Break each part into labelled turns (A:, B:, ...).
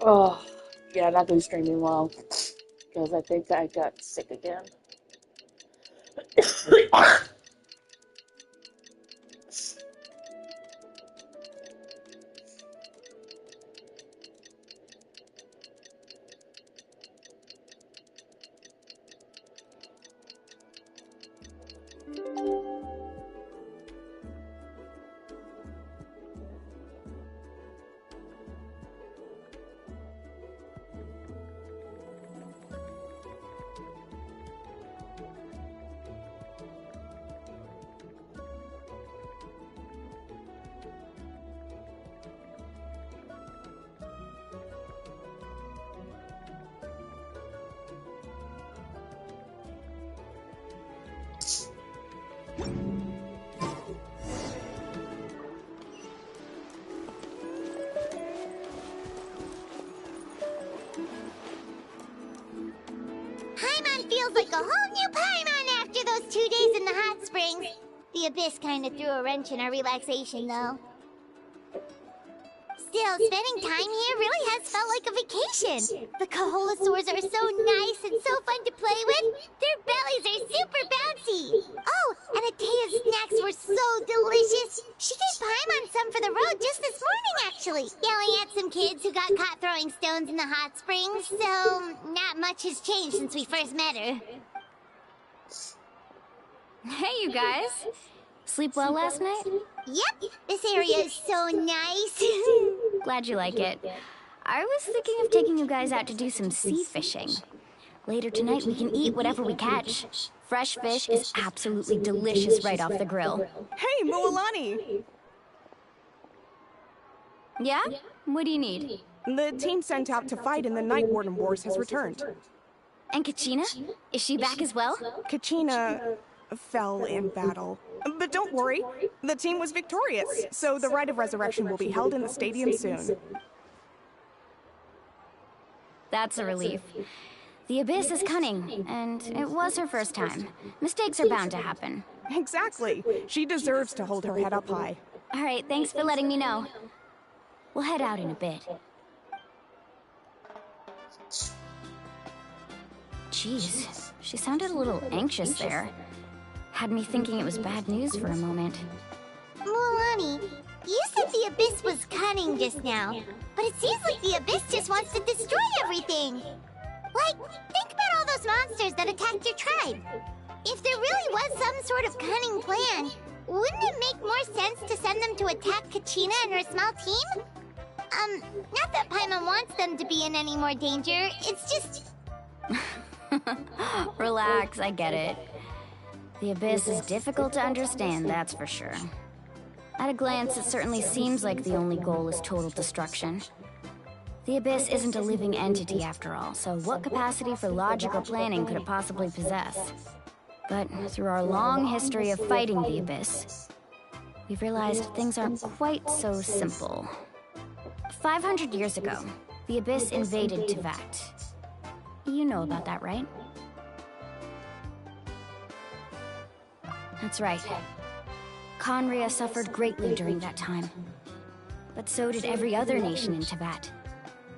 A: Oh, yeah, not been streaming well because I think I got sick again.
B: Paimon feels like a whole new Paimon after those 2 days in the hot springs. The Abyss kind of threw a wrench in our relaxation, though. Still, spending time here really has felt like a vacation. The Kaholasaurs are so nice and so fun to play with. Their bellies are super bouncy. Oh, and Atea's snacks were so delicious. She gave Paimon some for the road just this morning, actually. Yelling at some kids who got caught throwing stones in the hot springs. So, not much has changed since we first met her.
C: Hey, you guys. Sleep well last night?
B: Yep, this area is so nice.
C: Glad you like it. I was thinking of taking you guys out to do some sea fishing. Later tonight, we can eat whatever we catch. Fresh fish is absolutely delicious right off the grill.
D: Hey, Mualani!
C: Yeah? What do you need?
D: The team sent out to fight in the Night Warden Wars has returned.
C: And Kachina? Is she back as well?
D: Kachina fell in battle. But don't worry, the team was victorious, so the rite of resurrection will be held in the stadium soon.
C: That's a relief. The Abyss is cunning, and it was her first time. Mistakes are bound to happen.
D: Exactly. She deserves to hold her head up high.
C: All right, thanks for letting me know. We'll head out in a bit. Jeez, she sounded a little anxious there. Had me thinking it was bad news for a moment.
B: Mualani, you said the Abyss was cunning just now, but it seems like the Abyss just wants to destroy everything. Like, think about all those monsters that attacked your tribe. If there really was some sort of cunning plan, wouldn't it make more sense to send them to attack Kachina and her small team? Not that Paimon wants them to be in any more danger, it's just...
C: Relax, I get it. The Abyss is difficult to understand, that's for sure. At a glance, it certainly seems like the only goal is total destruction. The Abyss isn't a living entity after all, so what capacity for logic or planning could it possibly possess? But through our long history of fighting the Abyss, we've realized things aren't quite so simple. 500 years ago, the Abyss invaded Teyvat. You know about that, right? That's right. Conria suffered greatly during that time. But so did every other nation in Teyvat.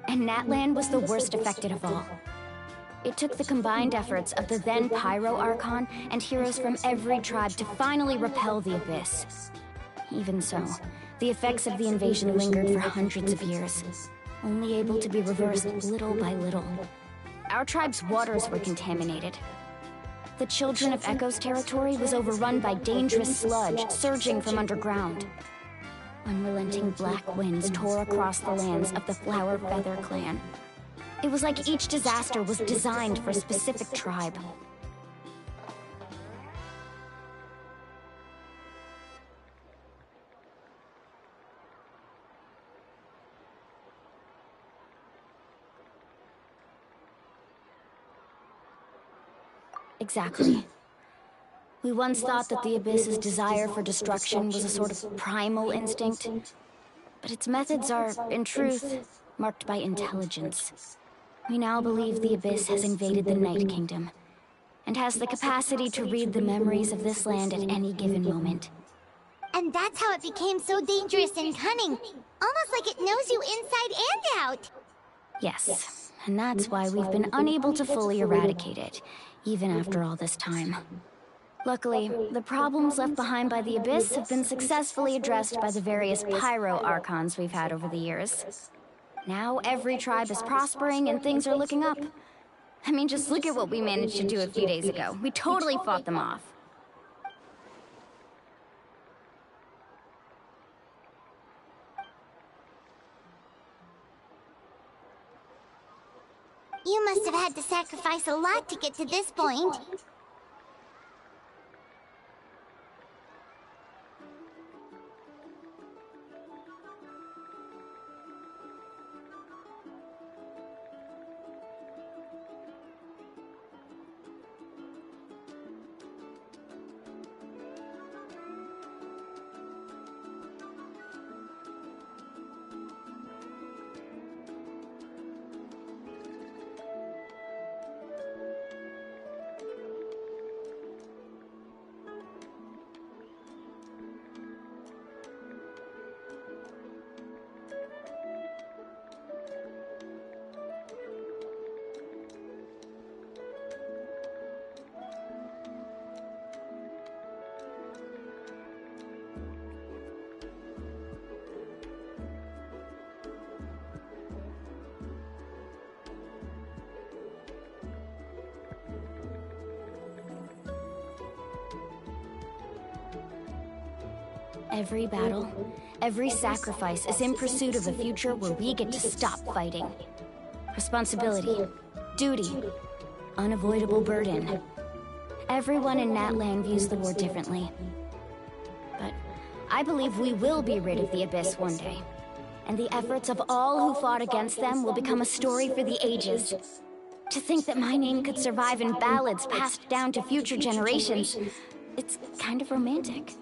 C: And Natlan was the worst affected of all. It took the combined efforts of the then Pyro Archon and heroes from every tribe to finally repel the Abyss. Even so, the effects of the invasion lingered for hundreds of years, only able to be reversed little by little. Our tribe's waters were contaminated. The Children of Echo's territory was overrun by dangerous sludge surging from underground. Unrelenting black winds tore across the lands of the Flower Feather clan. It was like each disaster was designed for a specific tribe. Exactly. We once thought that the Abyss's desire for destruction was a sort of primal instinct, but its methods are, in truth, marked by intelligence. We now believe the Abyss has invaded the Night Kingdom, and has the capacity to read the memories of this land at any given moment.
B: And that's how it became so dangerous and cunning. Almost like it knows you inside and out.
C: Yes, and that's why we've been unable to fully eradicate it, even after all this time. Luckily, the problems left behind by the Abyss have been successfully addressed by the various pyro archons we've had over the years. Now every tribe is prospering and things are looking up. I mean, just look at what we managed to do a few days ago. We totally fought them off.
B: You must have had to sacrifice a lot to get to this point.
C: Every battle, every sacrifice is in pursuit of a future where we get to stop fighting. Responsibility, duty, unavoidable burden. Everyone in Natlan views the war differently. But I believe we will be rid of the Abyss one day. And the efforts of all who fought against them will become a story for the ages. To think that my name could survive in ballads passed down to future generations, it's kind of romantic.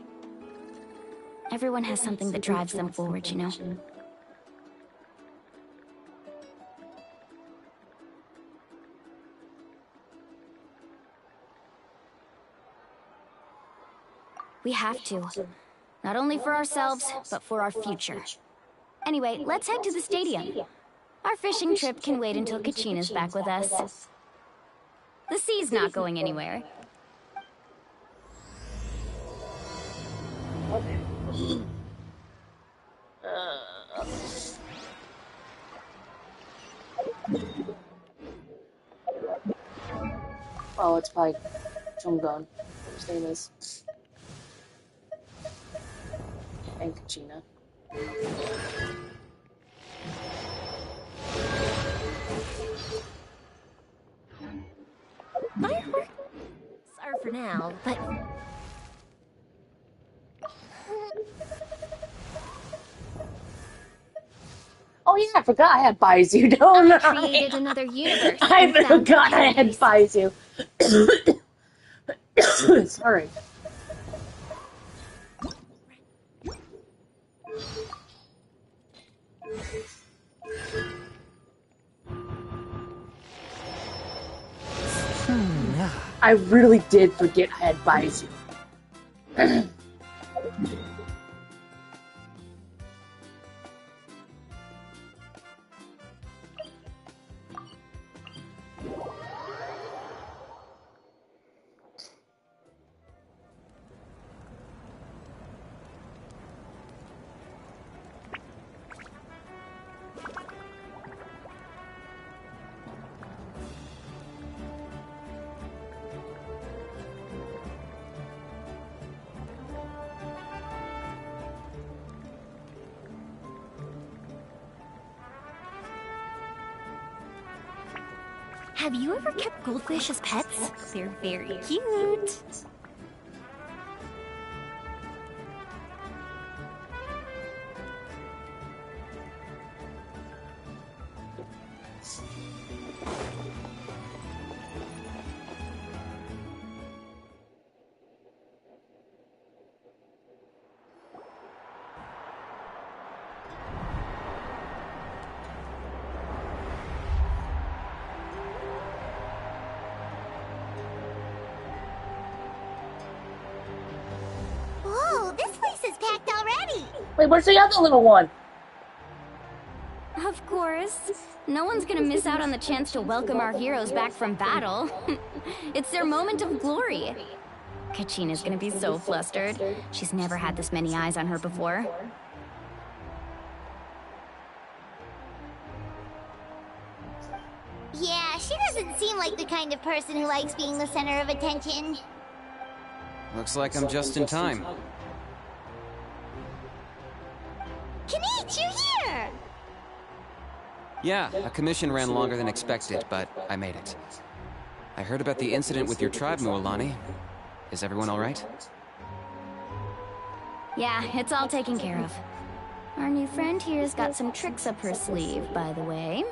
C: Everyone has something that drives them forward, you know? We have to. Not only for ourselves, but for our future. Anyway, let's head to the stadium. Our fishing trip can wait until Kachina's back with us. The sea's not going anywhere.
A: Oh, it's by Chongdon. His name is. And Kachina.
B: Fireworks are for now, but...
A: Oh yeah, I forgot I had Baizu, don't I?
C: Created another universe.
A: I forgot I had Baizu. Sorry. I really did forget I had Baizu.
B: Have you ever kept goldfish as pets? They're very cute.
A: Wait, where's the other little one?
C: Of course. course. No one's gonna miss out on the chance to welcome our heroes back from battle. It's their moment of glory. Kachina's gonna be so flustered. She's never had this many eyes on her before.
B: Yeah, she doesn't seem like the kind of person who likes being the center of attention.
E: Looks like I'm just in time.
B: Kanich, you're here!
E: Yeah, a commission ran longer than expected, but I made it. I heard about the incident with your tribe, Mualani. Is everyone all right?
C: Yeah, it's all taken care of. Our new friend here's got some tricks up her sleeve, by the way.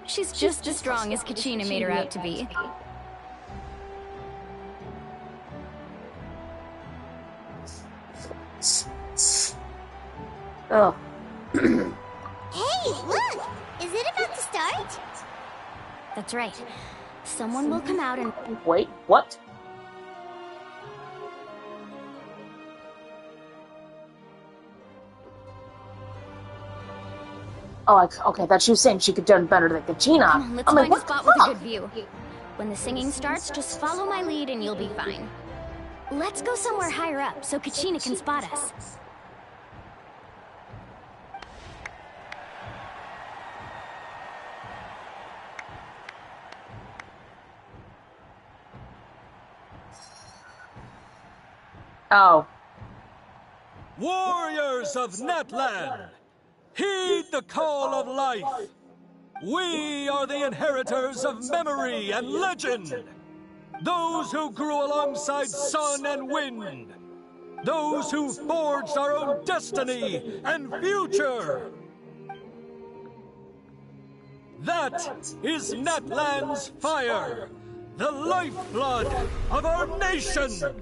C: She's just as strong as Kachina made her out to be.
A: Oh.
B: Hey, look! Is it about to start?
C: That's right. Someone will come out and...
A: Wait, what? Oh, okay, that's you saying she could done better than Kachina.
C: Come on, let's
A: I'm like,
C: find a
A: what
C: spot
A: the
C: with a
A: fuck?
C: good view. When the singing starts, just follow my lead and you'll be fine. Let's go somewhere higher up so Kachina can spot us.
A: Oh.
F: Warriors of Natlan, heed the call of life. We are the inheritors of memory and legend. Those who grew alongside sun and wind. Those who forged our own destiny and future. That is Natlan's fire, the lifeblood of our nation.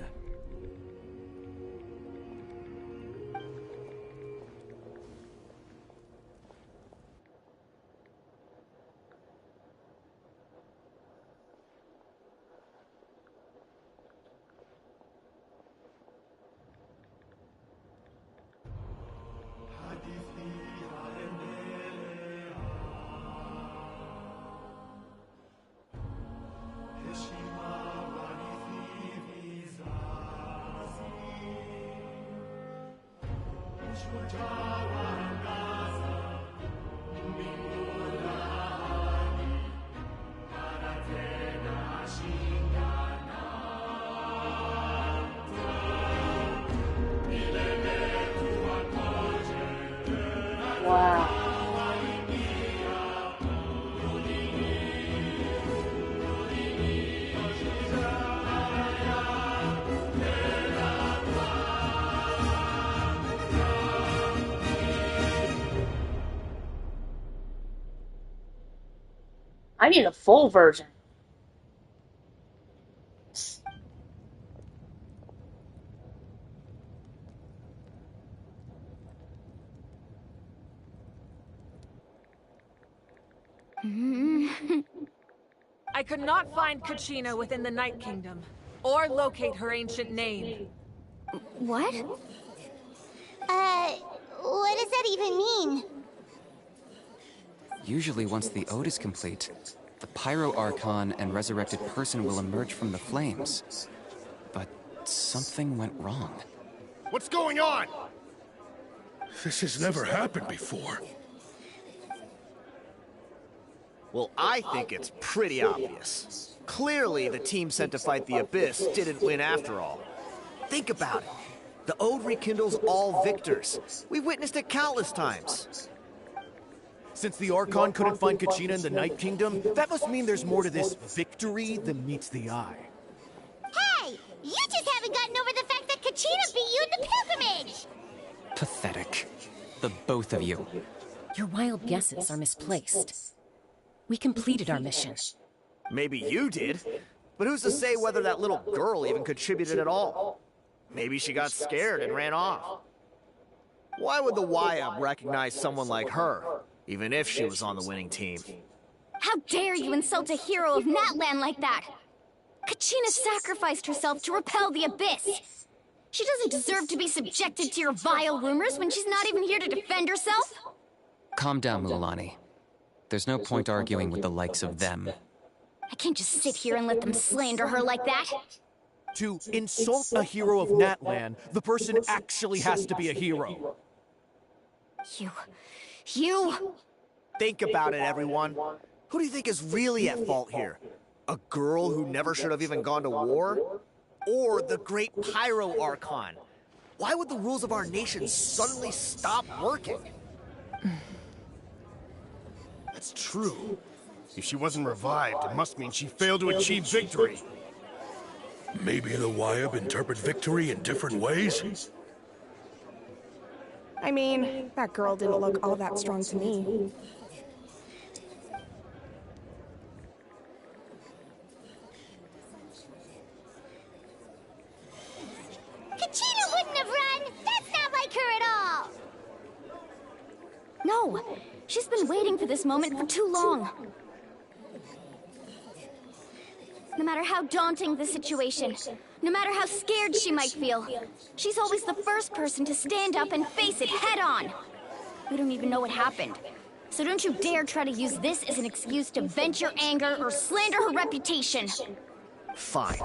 A: Wow. I need a full version.
G: I could not find Kachina within the Night Kingdom, or locate her ancient name.
C: What?
B: What does that even mean?
E: Usually once the ode is complete, the Pyro Archon and resurrected person will emerge from the flames. But something went wrong.
H: What's going on? This has never happened before.
I: Well, I think it's pretty obvious. Clearly, the team sent to fight the Abyss didn't win after all. Think about it. The Ode rekindles all victors. We witnessed it countless times.
H: Since the Archon couldn't find Kachina in the Night Kingdom, that must mean there's more to this victory than meets the eye.
B: Hey! You just haven't gotten over the fact that Kachina beat you in the pilgrimage!
E: Pathetic. The both of you.
J: Your wild guesses are misplaced. We completed our mission.
I: Maybe you did, but who's to say whether that little girl even contributed at all? Maybe she got scared and ran off. Why would the YM recognize someone like her, even if she was on the winning team?
C: How dare you insult a hero of Natlan like that? Kachina sacrificed herself to repel the Abyss. She doesn't deserve to be subjected to your vile rumors when she's not even here to defend herself.
E: Calm down, Mualani. There's no point arguing with the likes of them.
C: I can't just sit here and let them slander her like that.
H: To insult a hero of Natlan, the person actually has to be a hero.
C: You...
I: Think about it, everyone. Who do you think is really at fault here? A girl who never should have even gone to war? Or the great Pyro Archon? Why would the rules of our nation suddenly stop working?
K: That's true. If she wasn't revived, it must mean she failed to achieve victory.
L: Maybe the Wyab interpret victory in different ways?
D: I mean, that girl didn't look all that strong to me.
B: Kachina wouldn't have run! That's not like her at all!
C: No! She's been waiting for this moment for too long. No matter how daunting the situation, no matter how scared she might feel, she's always the first person to stand up and face it head-on. We don't even know what happened. So don't you dare try to use this as an excuse to vent your anger or slander her reputation.
I: Fine.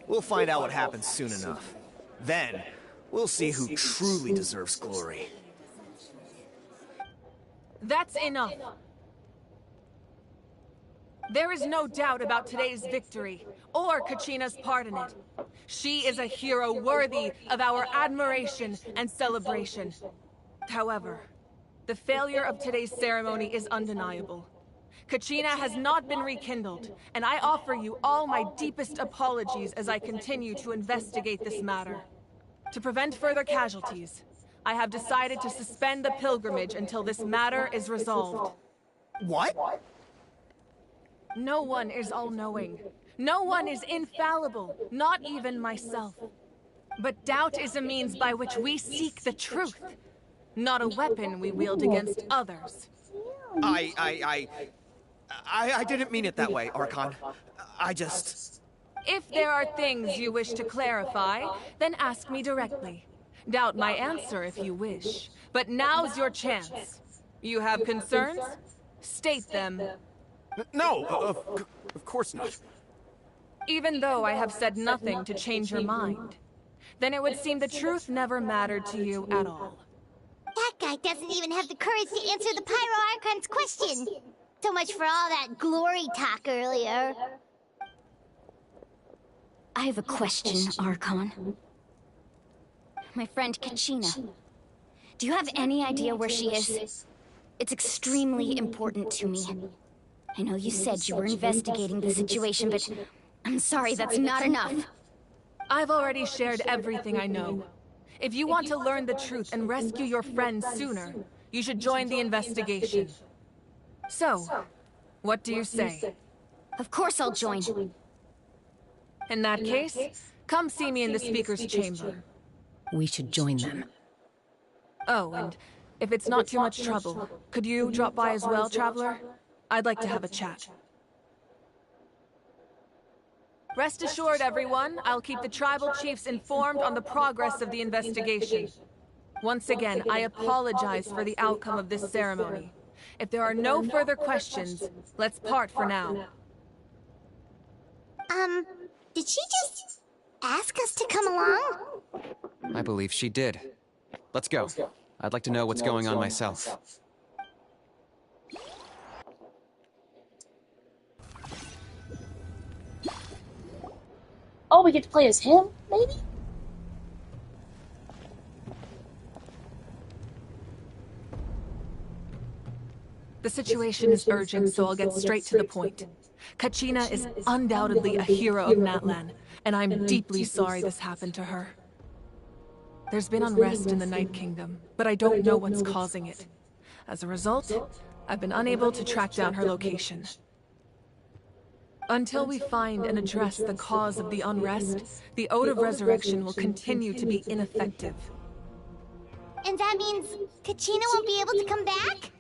I: We'll find out what happens soon enough. Then, we'll see who truly deserves glory.
G: That's enough. There is no doubt about today's victory, or Kachina's part in it. She is a hero worthy of our admiration and celebration. However, the failure of today's ceremony is undeniable. Kachina has not been rekindled, and I offer you all my deepest apologies as I continue to investigate this matter. To prevent further casualties, I have decided to suspend the pilgrimage until this matter is resolved.
I: What?
G: No one is all-knowing. No one is infallible, not even myself. But doubt is a means by which we seek the truth, not a weapon we wield against others.
I: I didn't mean it that way, Archon. I just...
G: If there are things you wish to clarify, then ask me directly. Doubt my answer if you wish. But now's your chance. You have concerns? State them.
H: No, of course not.
G: Even though I have said nothing to change your mind, then it would seem the truth never mattered to you at all.
B: That guy doesn't even have the courage to answer the Pyro Archon's question. So much for all that glory talk earlier.
C: I have a question, Archon. My friend Kachina. Do you have any idea where she is? It's extremely important to me. I know you said you were investigating the situation, but I'm sorry, that's not enough.
G: I've already shared everything I know. If you want to learn the truth and rescue your friend sooner, you should join the investigation. So, what do you say?
C: Of course I'll join.
G: In that case, come see me in the speaker's chamber.
J: We should join them.
G: Oh, and if it's not too much trouble, could you drop by as well, Traveler? I'd like to have a chat. Rest assured, everyone, I'll keep the tribal chiefs informed on the progress of the investigation. Once again, I apologize for the outcome of this ceremony. If there are no further questions, let's part for now.
B: Did she just ask us to come along?
E: I believe she did. Let's go. I'd like to know what's going on myself.
A: Oh, we get to play as him, maybe?
G: The situation is urgent, so I'll get straight to the point. Kachina is undoubtedly a hero of Natlan, and I'm deeply sorry this happened to her. There's been unrest in the Night Kingdom, but I don't know what's causing it. As a result, I've been unable to track down her location. Until we find and address the cause of the unrest, the Ode of Resurrection will continue to be ineffective.
B: And that means Kachina won't be able to come back?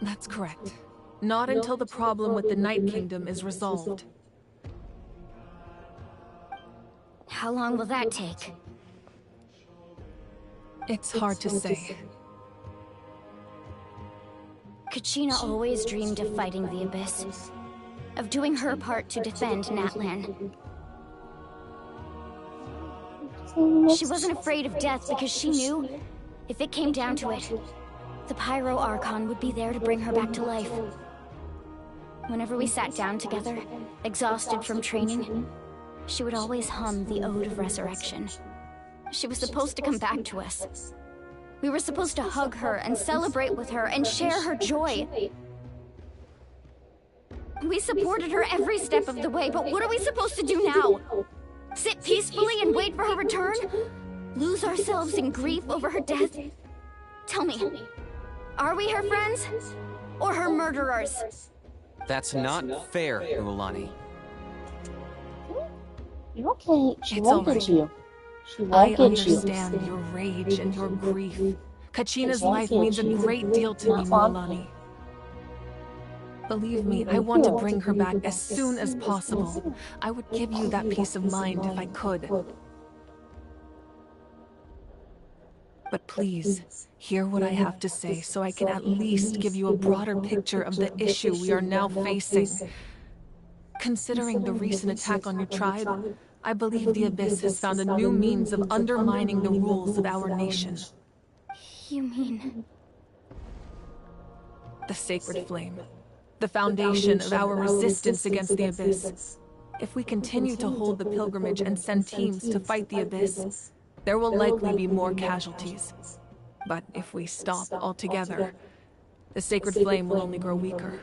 G: That's correct. Not until the problem with the Night Kingdom is resolved.
C: How long will that take?
G: It's hard to say.
C: Kachina always dreamed of fighting the Abyss, of doing her part to defend Natlan. She wasn't afraid of death because she knew, if it came down to it, the Pyro Archon would be there to bring her back to life. Whenever we sat down together, exhausted from training, she would always hum the Ode of Resurrection. She was supposed to come back to us. We were supposed to hug her and celebrate with her and share her joy. We supported her every step of the way, but what are we supposed to do now? Sit peacefully and wait for her return? Lose ourselves in grief over her death? Tell me, are we her friends? Or her murderers?
E: That's not fair, Mualani.
A: You okay? She
G: It's
A: won't
G: all
A: get
G: right.
A: you. She
G: I
A: won't get you.
G: understand your rage and your grief. Kachina's life means a great deal to me, Mualani. Believe me, I want to bring her back as soon as possible. I would give you that peace of mind if I could. But please, hear what I have to say so I can at least give you a broader picture of the issue we are now facing. Considering the recent attack on your tribe, I believe the Abyss has found a new means of undermining the rules of our nation.
C: You mean...
G: The Sacred Flame. The foundation of our resistance against the Abyss. If we continue to hold the pilgrimage and send teams to fight the Abyss, there will likely be more casualties. But if we stop altogether, the Sacred Flame will only grow weaker.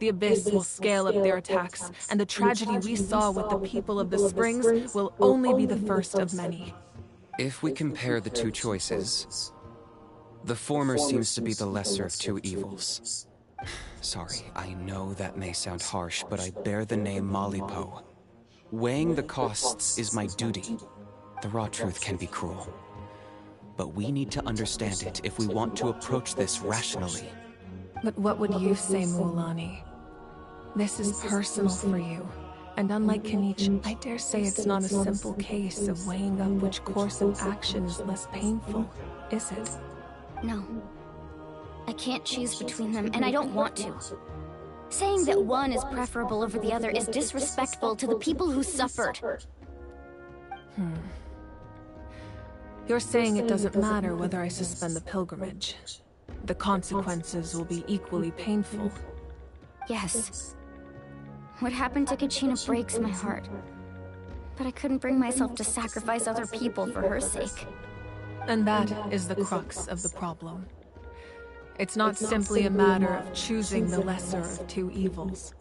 G: The Abyss will scale up their attacks, and the tragedy we saw with the people of the Springs will only be the first of many.
E: If we compare the two choices, the former seems to be the lesser of two evils. Sorry, I know that may sound harsh, but I bear the name Malipo. Weighing the costs is my duty. The raw truth can be cruel. But we need to understand it if we want to approach this rationally.
G: But what would you say, Mualani? This is personal for you. And unlike Kinich, I dare say it's not a simple case of weighing up which course of action is less painful, is it?
C: No. I can't choose between them, and I don't want to. Saying that one is preferable over the other is disrespectful to the people who suffered.
G: You're saying it doesn't matter whether I suspend the pilgrimage. The consequences will be equally painful.
C: Yes. What happened to Kachina breaks my heart. But I couldn't bring myself to sacrifice other people for her sake.
G: And that is the crux of the problem. It's not simply a matter of choosing the lesser of two evils.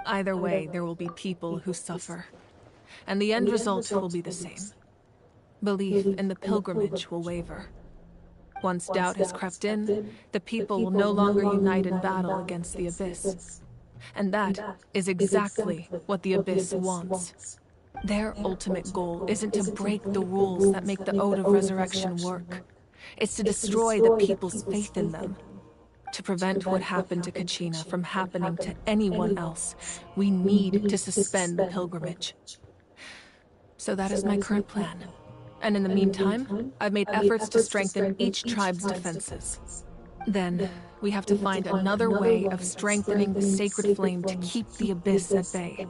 G: Either way, there will be people who suffer, and the end result will be the same. Belief in the pilgrimage will waver. Once doubt has crept in, the people will no longer unite in battle against the Abyss. And that is exactly what the Abyss wants. Their ultimate goal isn't to break the rules that make the Ode of Resurrection work. It's to destroy the people's faith in them. To prevent what happened to Kachina from happening to anyone else, we need to suspend the pilgrimage. So that is my current plan. And in the meantime, I've made efforts to strengthen each tribe's defenses. Then, we have to find another way of strengthening the Sacred Flame to keep the Abyss at bay.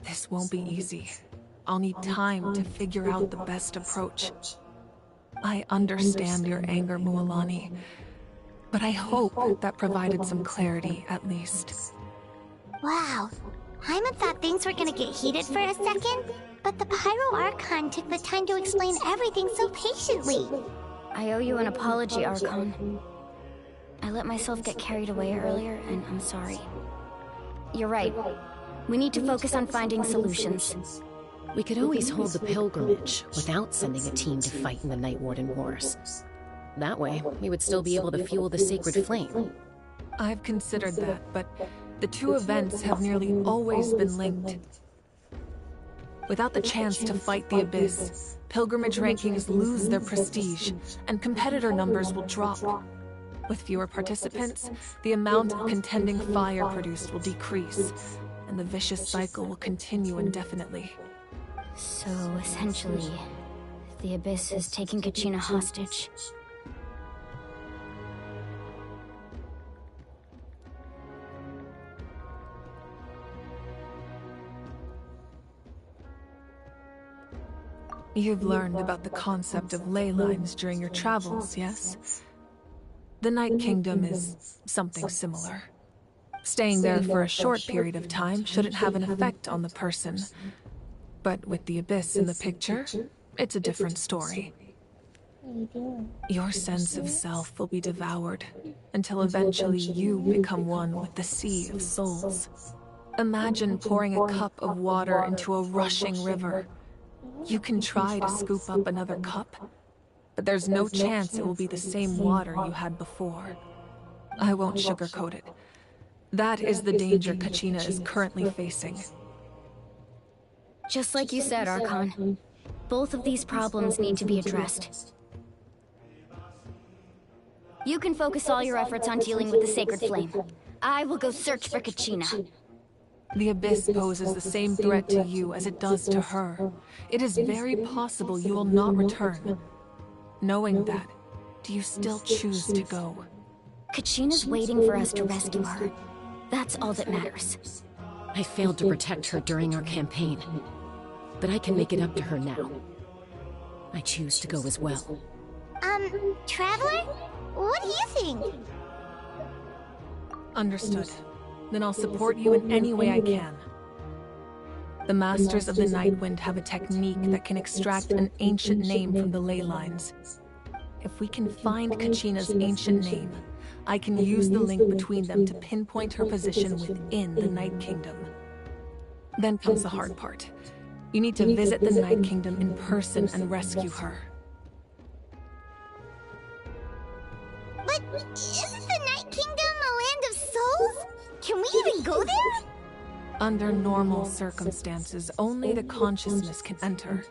G: This won't be easy. I'll need time to figure out the best approach. I understand your anger, Mualani, but I hope that provided some clarity, at least.
B: Wow. Hyman thought things were gonna get heated for a second, but the Pyro Archon took the time to explain everything so patiently.
C: I owe you an apology, Archon. I let myself get carried away earlier, and I'm sorry. You're right. We need to focus on finding solutions.
J: We could always hold the pilgrimage without sending a team to fight in the Night Warden Wars. That way, we would still be able to fuel the Sacred Flame.
G: I've considered that, but the two events have nearly always been linked. Without the chance to fight the Abyss, pilgrimage rankings lose their prestige, and competitor numbers will drop. With fewer participants, the amount of contending fire produced will decrease, and the vicious cycle will continue indefinitely.
C: So, essentially, the Abyss is taking Kachina hostage.
G: You've learned about the concept of ley lines during your travels, yes? The Night Kingdom is something similar. Staying there for a short period of time shouldn't have an effect on the person. But with the Abyss in the picture, it's a different story. Your sense of self will be devoured, until eventually you become one with the Sea of Souls. Imagine pouring a cup of water into a rushing river. You can try to scoop up another cup, but there's no chance it will be the same water you had before. I won't sugarcoat it. That is the danger Kachina is currently facing.
C: Just like you said, Archon. Both of these problems need to be addressed. You can focus all your efforts on dealing with the Sacred Flame. I will go search for Kachina.
G: The Abyss poses the same threat to you as it does to her. It is very possible you will not return. Knowing that, do you still choose to go?
C: Kachina's waiting for us to rescue her. That's all that matters.
J: I failed to protect her during our campaign, but I can make it up to her now. I choose to go as well.
B: Traveler? What do you think?
G: Understood. Then I'll support you in any way I can. The Masters of the Nightwind have a technique that can extract an ancient name from the ley lines. If we can find Kachina's ancient name, I can use the link between them to pinpoint her position within the Night Kingdom. Then comes the hard part. You need to visit the Night Kingdom in person and rescue her.
B: But isn't the Night Kingdom a land of souls? Can we even go there?
G: Under normal circumstances, only the consciousness can enter.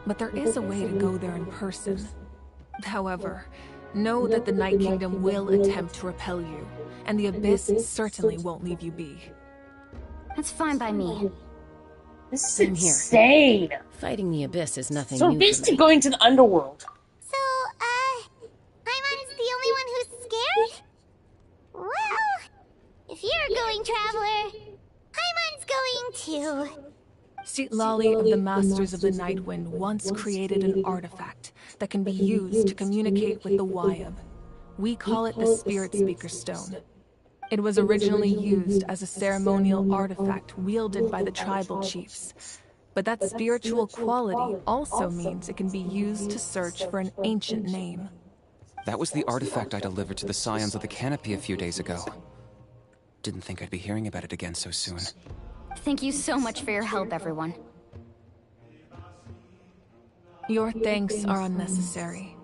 G: But there is a way to go there in person. However, know that the Night Kingdom will attempt to repel you, and the Abyss certainly won't leave you be.
C: That's fine by me.
A: This is insane.
J: Fighting the Abyss is nothing
A: So
J: new
A: basically
J: to me.
A: going to the underworld.
B: So, Paimon's the only one who's scared? Well, if you're going, Traveler, Paimon's going too.
G: Lali of the Masters of the Nightwind once created an artifact that can be used to communicate with the Wyab. We call it the Spirit Speaker Stone. It was originally used as a ceremonial artifact wielded by the tribal chiefs. But that spiritual quality also means it can be used to search for an ancient name.
E: That was the artifact I delivered to the Scions of the Canopy a few days ago. Didn't think I'd be hearing about it again so soon.
C: Thank you so much for your help, everyone.
G: Your thanks are unnecessary.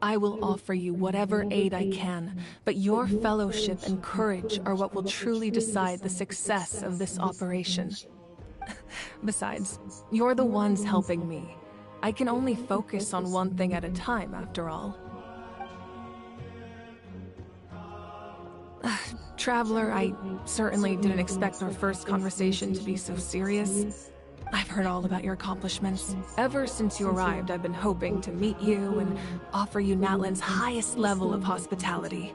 G: I will offer you whatever aid I can, but your fellowship and courage are what will truly decide the success of this operation. Besides, you're the ones helping me. I can only focus on one thing at a time, after all. Traveler, I certainly didn't expect our first conversation to be so serious. I've heard all about your accomplishments. Ever since you arrived, I've been hoping to meet you and offer you Natlan's highest level of hospitality.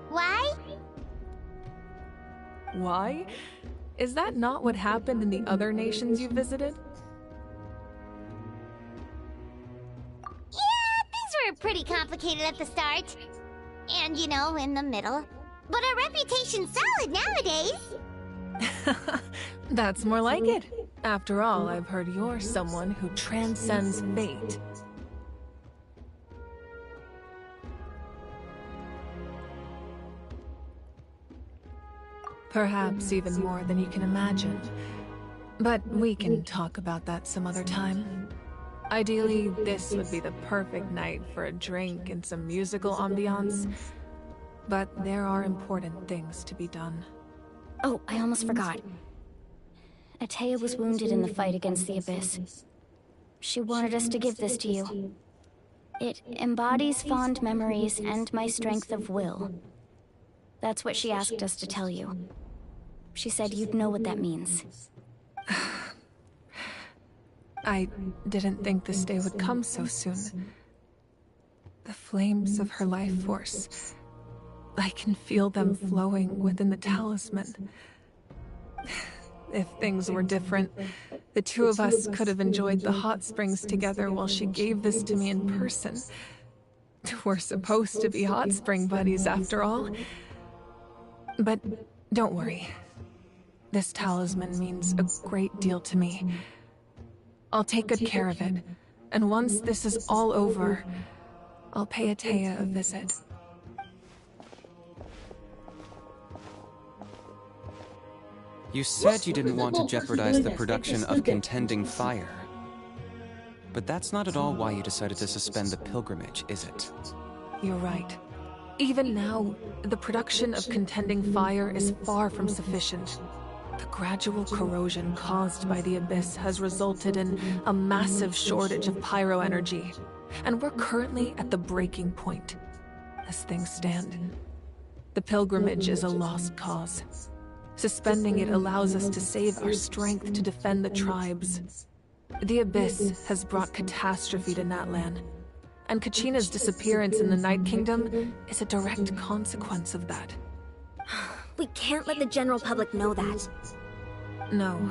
B: Why?
G: Why? Is that not what happened in the other nations you visited?
B: Yeah, things were pretty complicated at the start. And, you know, in the middle. But our reputation's solid nowadays.
G: That's more like it. After all, I've heard you're someone who transcends fate. Perhaps even more than you can imagine. But we can talk about that some other time. Ideally, this would be the perfect night for a drink and some musical ambiance. But there are important things to be done.
C: Oh, I almost forgot. Atea was wounded in the fight against the Abyss. She wanted us to give this to you. It embodies fond memories and my strength of will. That's what she asked us to tell you. She said you'd know what that means.
G: I didn't think this day would come so soon. The flames of her life force. I can feel them flowing within the talisman. If things were different, the two of us could have enjoyed the hot springs together while she gave this to me in person. We're supposed to be hot spring buddies after all. But don't worry. This talisman means a great deal to me. I'll take good care of it, and once this is all over, I'll pay Atea a visit.
E: You said you didn't want to jeopardize the production of Contending Fire. But that's not at all why you decided to suspend the pilgrimage, is it?
G: You're right. Even now, the production of Contending Fire is far from sufficient. The gradual corrosion caused by the Abyss has resulted in a massive shortage of pyro energy, and we're currently at the breaking point. As things stand, the pilgrimage is a lost cause. Suspending it allows us to save our strength to defend the tribes. The Abyss has brought catastrophe to Natlan, and Kachina's disappearance in the Night Kingdom is a direct consequence of that.
M: We can't let the general public know that.
G: No.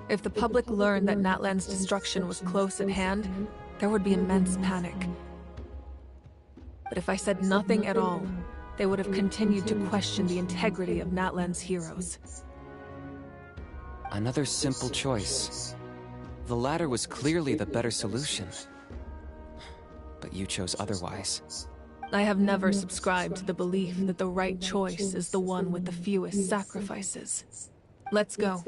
G: If the public learned that Natlan's destruction was close at hand, there would be immense panic. But if I said nothing at all, they would have continued to question the integrity of Natlan's heroes.
E: Another simple choice. The latter was clearly the better solution. But you chose otherwise.
G: I have never subscribed to the belief that the right choice is the one with the fewest sacrifices. Let's go.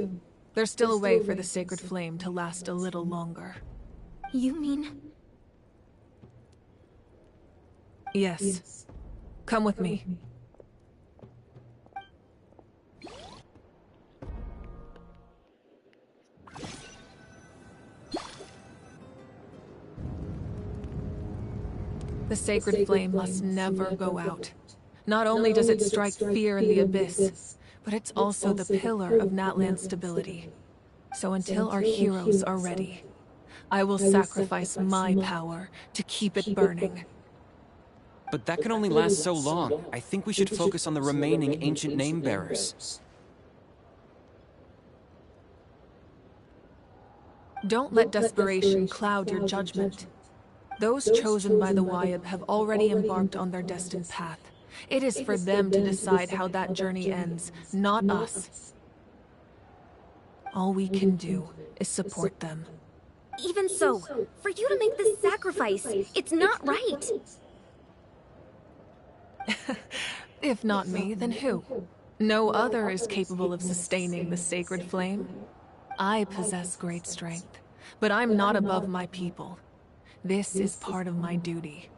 G: There's still a way for the sacred flame to last a little longer.
M: You mean?
G: Yes. Come with me. The sacred flame must never go out. Not only does it strike fear in the Abyss, but it's also the pillar of Natlan's stability. So until our heroes are ready, I will sacrifice my power to keep it burning.
E: But that can only last so long. I think we should focus on the remaining ancient name-bearers.
G: Don't let desperation cloud your judgment. Those chosen by the Wayab have already embarked on their destined path. It is for them to decide how that journey ends, not us. All we can do is support them.
M: Even so, for you to make this sacrifice, it's not right.
G: If not me, then who? No other is capable of sustaining the sacred flame. I possess great strength, but I'm not above my people. This is part of my duty.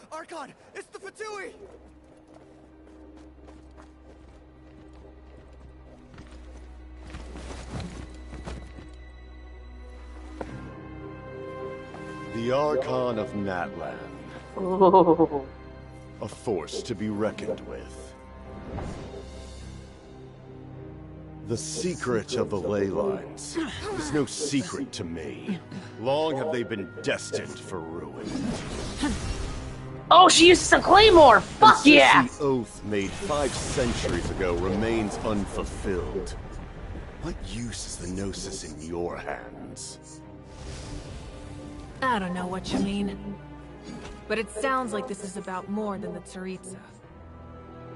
I: Archon, it's the Fatui!
K: The Archon of Natlan.
A: Oh.
K: A force to be reckoned with. The secret of the ley lines is no secret to me. Long have they been destined for ruin.
A: Oh, she uses a claymore! Fuck yeah!
K: The oath made 5 centuries ago remains unfulfilled. What use is the Gnosis in your hands?
G: I don't know what you mean. But it sounds like this is about more than the Tsaritsa.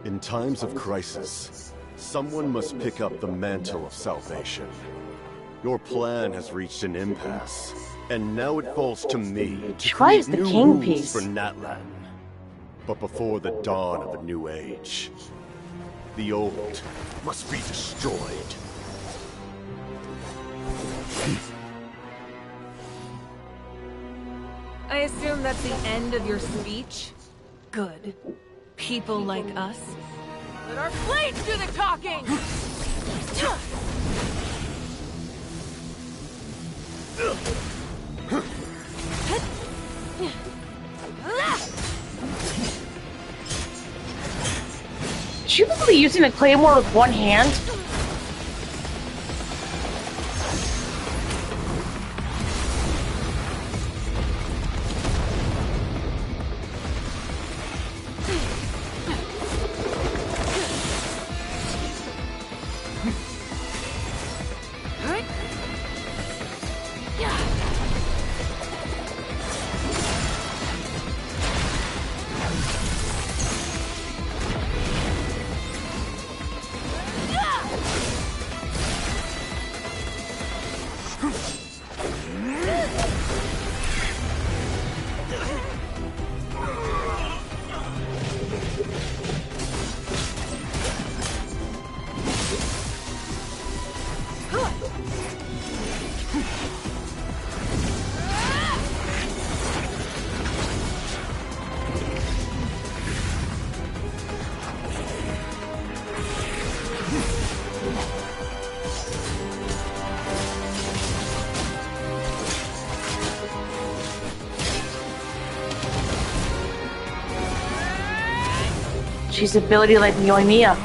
K: In times of crisis, someone must pick up the mantle of salvation. Your plan has reached an impasse, and now it falls to me to create new rules for Natlan. But before the dawn of a new age, the old must be destroyed.
G: I assume that's the end of your speech? Good. People like us? Let our blades do the talking!
A: Is she literally using the claymore with one hand? She's ability like Mia.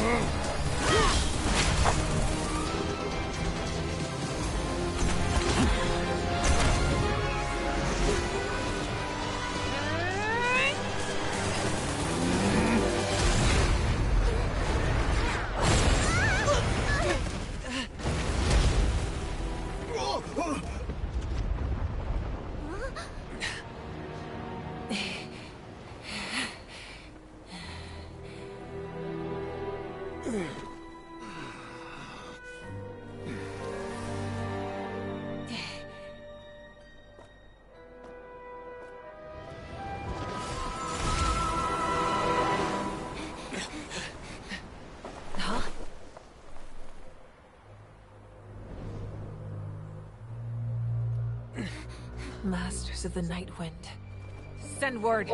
G: Masters of the Night Wind. Send word.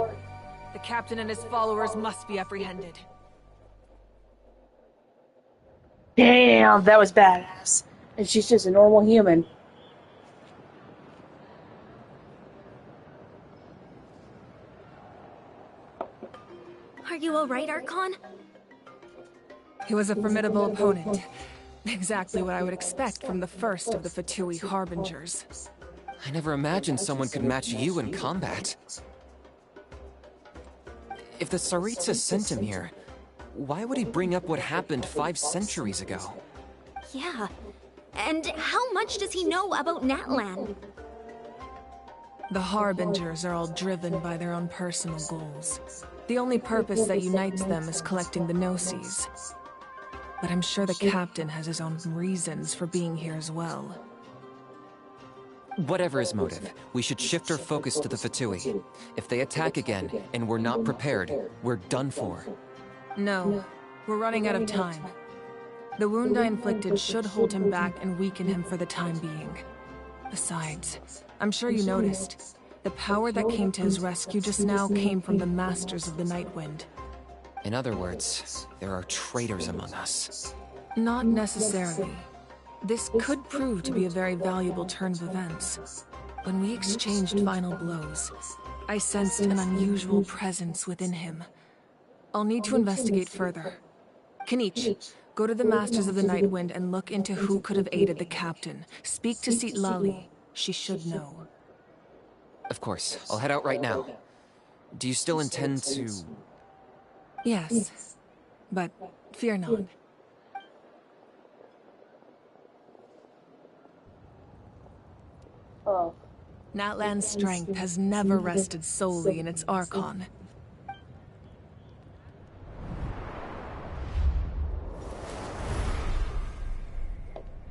G: The captain and his followers must be apprehended.
A: Damn, that was badass. And she's just a normal human.
M: Are you alright, Archon?
G: He was a formidable opponent. Exactly what I would expect from the first of the Fatui Harbingers.
E: I never imagined someone could match you in combat. If the Tsaritsa sent him here, why would he bring up what happened 5 centuries ago?
M: Yeah. And how much does he know about Natlan?
G: The Harbingers are all driven by their own personal goals. The only purpose that unites them is collecting the Gnosis. But I'm sure the captain has his own reasons for being here as well.
E: Whatever his motive, we should shift our focus to the Fatui. If they attack again, and we're not prepared, we're done for.
G: No, we're running out of time. The wound I inflicted should hold him back and weaken him for the time being. Besides, I'm sure you noticed, the power that came to his rescue just now came from the Masters of the Night Wind.
E: In other words, there are traitors among us.
G: Not necessarily. This could prove to be a very valuable turn of events. When we exchanged final blows, I sensed an unusual presence within him. I'll need to investigate further. Kenichi, go to the Masters of the Night Wind and look into who could have aided the captain. Speak to Citlali. She should know.
E: Of course, I'll head out right now. Do you still intend to...
G: Yes, but fear not.
A: Oh.
G: Natlan's strength has never rested solely in its Archon.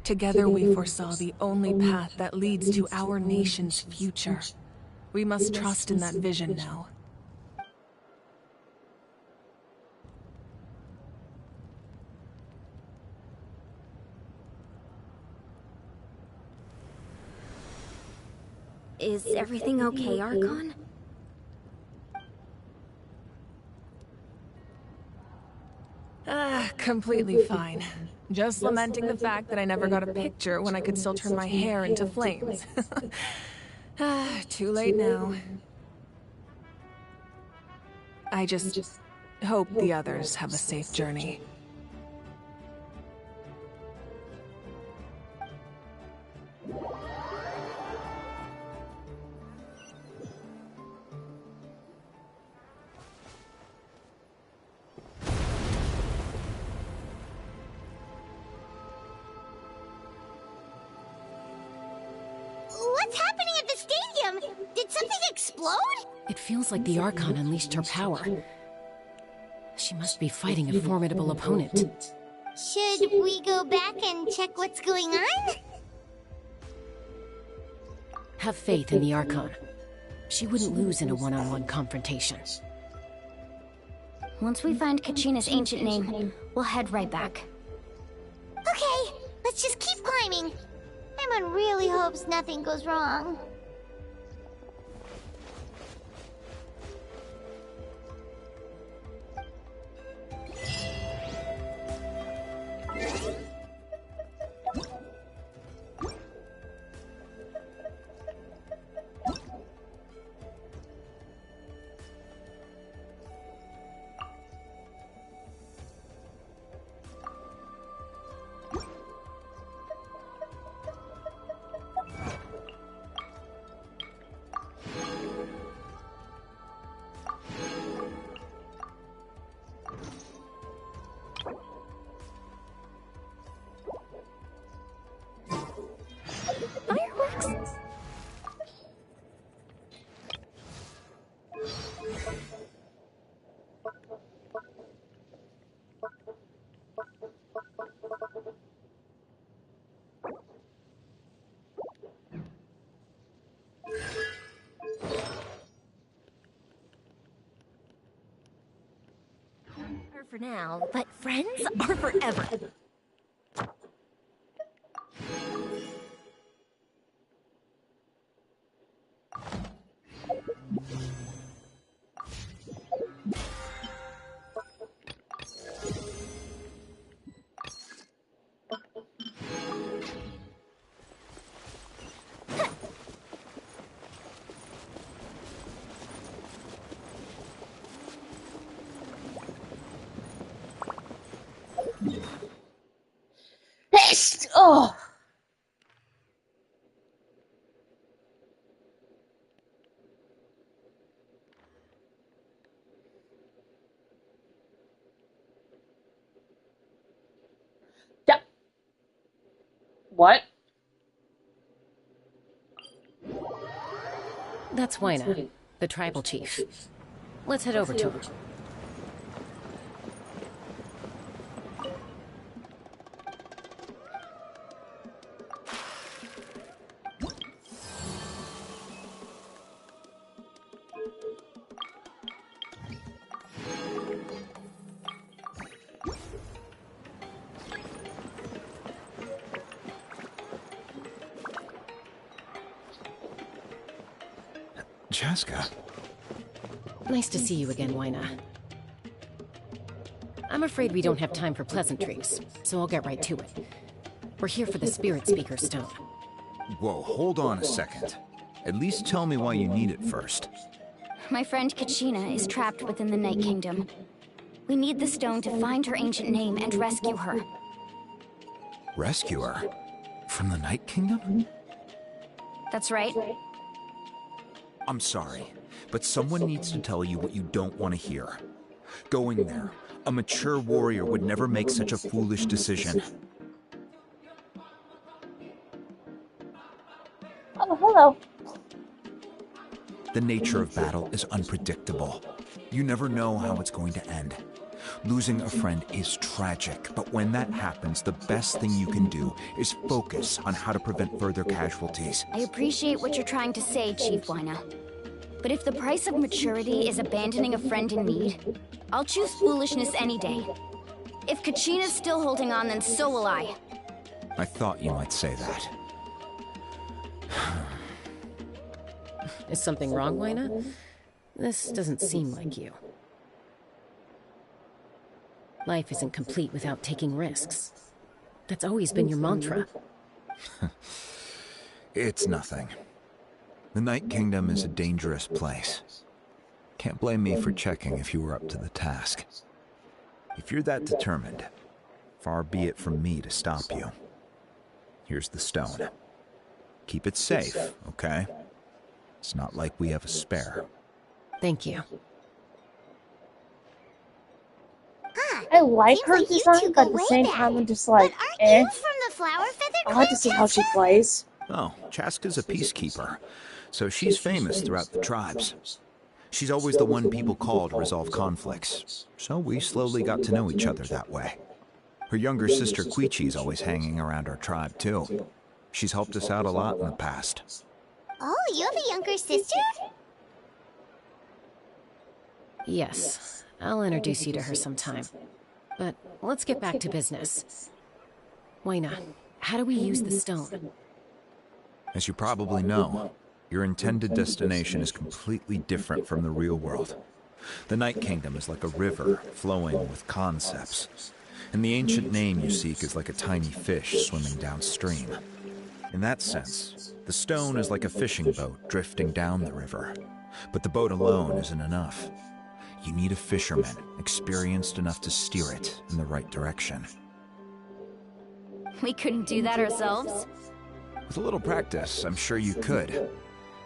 G: Together we foresaw the only path that leads to our nation's future. We must trust in that vision now.
M: Is everything okay, Archon?
G: Completely fine. Just lamenting the fact that I never got a picture when I could still turn my hair into flames. Too late now. I just hope the others have a safe journey.
B: What's happening at the stadium? Did something explode?
J: It feels like the Archon unleashed her power. She must be fighting a formidable opponent.
B: Should we go back and check what's going on?
J: Have faith in the Archon. She wouldn't lose in a one-on-one confrontation.
C: Once we find Kachina's ancient name, we'll head right back.
B: Okay, let's just keep climbing. Emma really hopes nothing goes wrong.
M: For now, but friends are forever.
A: Oh. Yeah. What?
J: That's Wyna, the tribal chief. Let's head over to him.
N: Jessica.
J: Nice to see you again, Wyna. I'm afraid we don't have time for pleasantries, so I'll get right to it. We're here for the Spirit Speaker Stone.
N: Whoa, hold on a second. At least tell me why you need it first.
C: My friend Kachina is trapped within the Night Kingdom. We need the stone to find her ancient name and rescue her.
N: Rescue her? From the Night Kingdom?
C: That's right.
N: I'm sorry, but someone needs to tell you what you don't want to hear. Going there, a mature warrior would never make such a foolish decision.
A: Oh, hello.
N: The nature of battle is unpredictable. You never know how it's going to end. Losing a friend is tragic, but when that happens, the best thing you can do is focus on how to prevent further casualties.
C: I appreciate what you're trying to say, Chief Wyna. But if the price of maturity is abandoning a friend in need, I'll choose foolishness any day. If Kachina's still holding on, then so will I.
N: I thought you might say that.
J: Is something wrong, Wyna? This doesn't seem like you. Life isn't complete without taking risks. That's always been your mantra.
N: It's nothing. The Night Kingdom is a dangerous place. Can't blame me for checking if you were up to the task. If you're that determined, far be it from me to stop you. Here's the stone. Keep it safe, okay? It's not like we have a spare.
J: Thank you.
A: I like her
B: Seems like you
A: design,
B: two
A: but
B: go
A: at the
B: way
A: same
B: back.
A: time, I'm just
B: But
A: like,
B: aren't
A: eh.
B: you from the Flower Feather
A: I'll
B: Clan,
A: have to see how she
B: Chaska?
A: plays.
N: Oh, Chaska's a peacekeeper, so she's famous throughout the tribes. She's always the one people call to resolve conflicts, so we slowly got to know each other that way. Her younger sister Quichi's always hanging around our tribe too. She's helped us out a lot in the past.
B: Oh, you have a younger sister?
J: Yes, I'll introduce you to her sometime. But let's get back to business. Waina, how do we use the stone?
N: As you probably know, your intended destination is completely different from the real world. The Night Kingdom is like a river flowing with concepts, and the ancient name you seek is like a tiny fish swimming downstream. In that sense, the stone is like a fishing boat drifting down the river, but the boat alone isn't enough. You need a fisherman experienced enough to steer it in the right direction.
C: We couldn't do that ourselves?
N: With a little practice, I'm sure you could.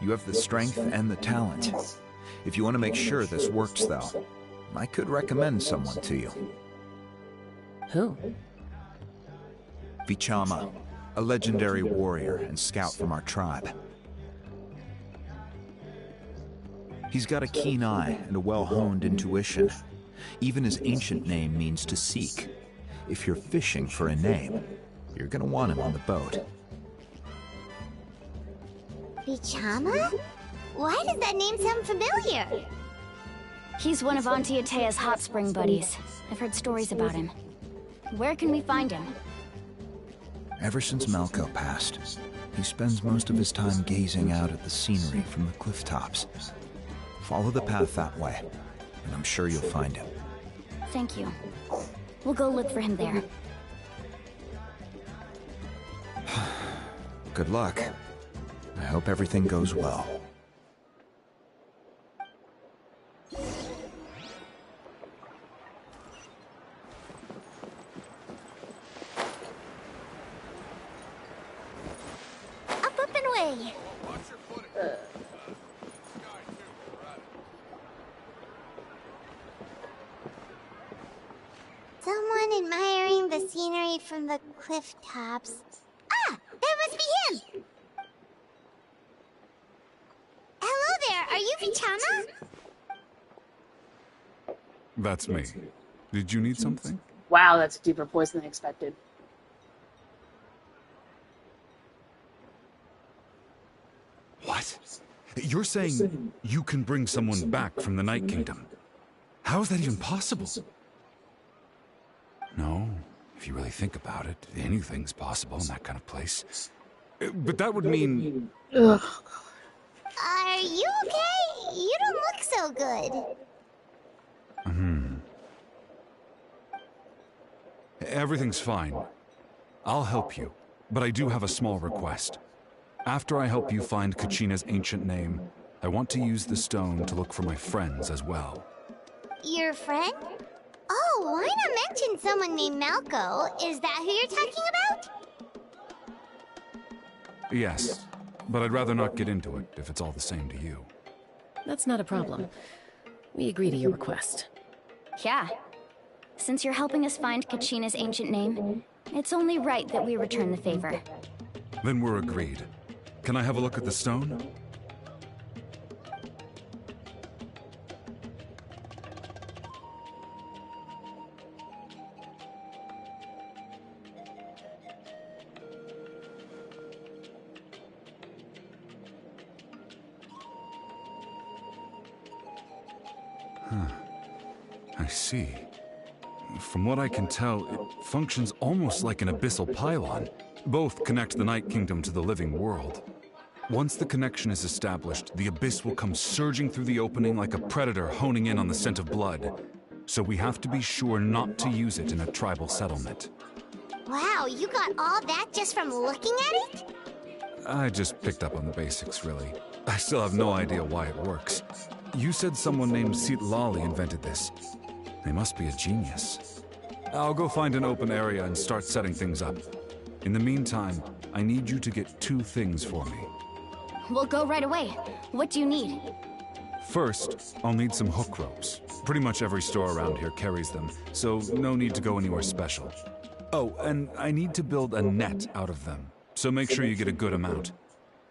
N: You have the strength and the talent. If you want to make sure this works, though, I could recommend someone to you.
J: Who?
N: Vichama, a legendary warrior and scout from our tribe. He's got a keen eye and a well-honed intuition. Even his ancient name means to seek. If you're fishing for a name, you're gonna want him on the boat.
B: Vichama? Why does that name sound familiar?
C: He's one of Auntie Atea's hot spring buddies. I've heard stories about him. Where can we find him?
N: Ever since Malco passed, he spends most of his time gazing out at the scenery from the cliff tops. Follow the path that way, and I'm sure you'll find him.
C: Thank you. We'll go look for him there.
N: Good luck. I hope everything goes well.
B: Up and away. Someone admiring the scenery from the cliff tops. Ah, that must be him! Hello there, are you Vichama?
O: That's me. Did you need something?
A: Wow, that's a deeper voice than I expected.
O: What? You're saying you can bring someone back from the Night Kingdom? How is that even possible? No, if you really think about it, anything's possible in that kind of place. But that would mean...
A: Ugh.
B: Are you okay? You don't look so good.
O: Everything's fine. I'll help you, but I do have a small request. After I help you find Kachina's ancient name, I want to use the stone to look for my friends as well.
B: Your friend? Oh, why not mention someone named Malco? Is that who you're talking about?
O: Yes, but I'd rather not get into it if it's all the same to you.
J: That's not a problem. We agree to your request.
C: Yeah. Since you're helping us find Kachina's ancient name, it's only right that we return the favor.
O: Then we're agreed. Can I have a look at the stone? I see. From what I can tell, it functions almost like an abyssal pylon. Both connect the Night Kingdom to the living world. Once the connection is established, the abyss will come surging through the opening like a predator honing in on the scent of blood. so we have to be sure not to use it in a tribal settlement.
B: Wow, you got all that just from looking at it?
O: I just picked up on the basics, really. I still have no idea why it works. You said someone named Lali invented this. They must be a genius. I'll go find an open area and start setting things up. In the meantime, I need you to get 2 things for me.
C: We'll go right away. What do you need?
O: First, I'll need some hook ropes. Pretty much every store around here carries them, so no need to go anywhere special. Oh, and I need to build a net out of them, so make sure you get a good amount.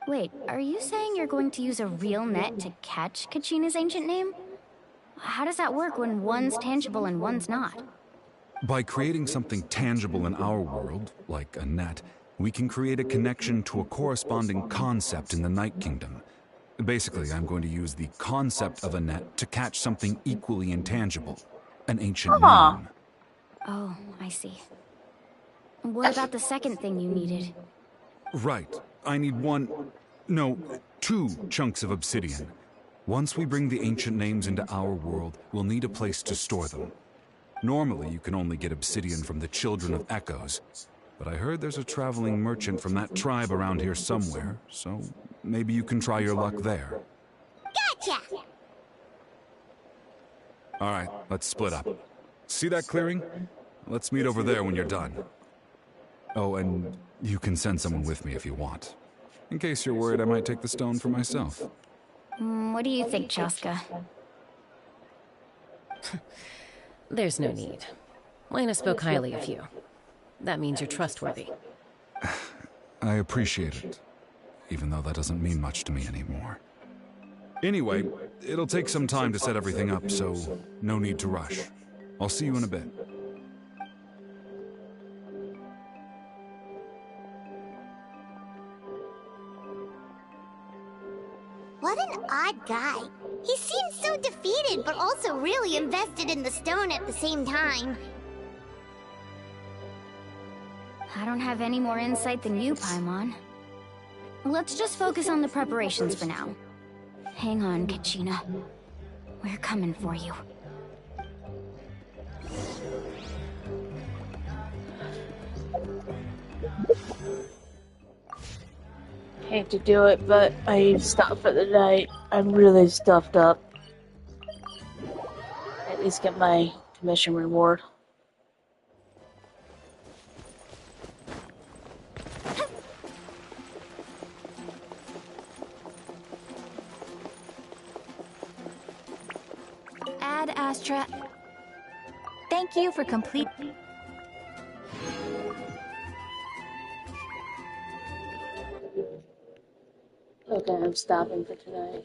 C: Wait, are you saying you're going to use a real net to catch Kachina's ancient name? How does that work when one's tangible and one's not?
O: By creating something tangible in our world, like a net, we can create a connection to a corresponding concept in the Night Kingdom. Basically, I'm going to use the concept of a net to catch something equally intangible, an ancient name.
C: Oh, I see. What about the second thing you needed?
O: Right. I need 2 chunks of obsidian. Once we bring the ancient names into our world, we'll need a place to store them. Normally, you can only get obsidian from the Children of Echoes, but I heard there's a traveling merchant from that tribe around here somewhere, so maybe you can try your luck there.
B: Gotcha!
O: Alright, let's split up. See that clearing? Let's meet over there when you're done. Oh, and you can send someone with me if you want. In case you're worried I might take the stone for myself.
C: What do you think, Chaska?
J: There's no need. Lena spoke highly of you. That means you're trustworthy.
O: I appreciate it, even though that doesn't mean much to me anymore. Anyway, it'll take some time to set everything up, so no need to rush. I'll see you in a bit.
B: What an odd guy. He seems so defeated, but also really invested in the stone at the same time.
C: I don't have any more insight than you, Paimon. Let's just focus on the preparations for now. Hang on, Kachina. We're coming for you.
A: Hate to do it, but I need to stop for the night. I'm really stuffed up. At least get my commission reward.
P: Ad Astra. Thank you for complete.
A: Okay, I'm stopping for tonight.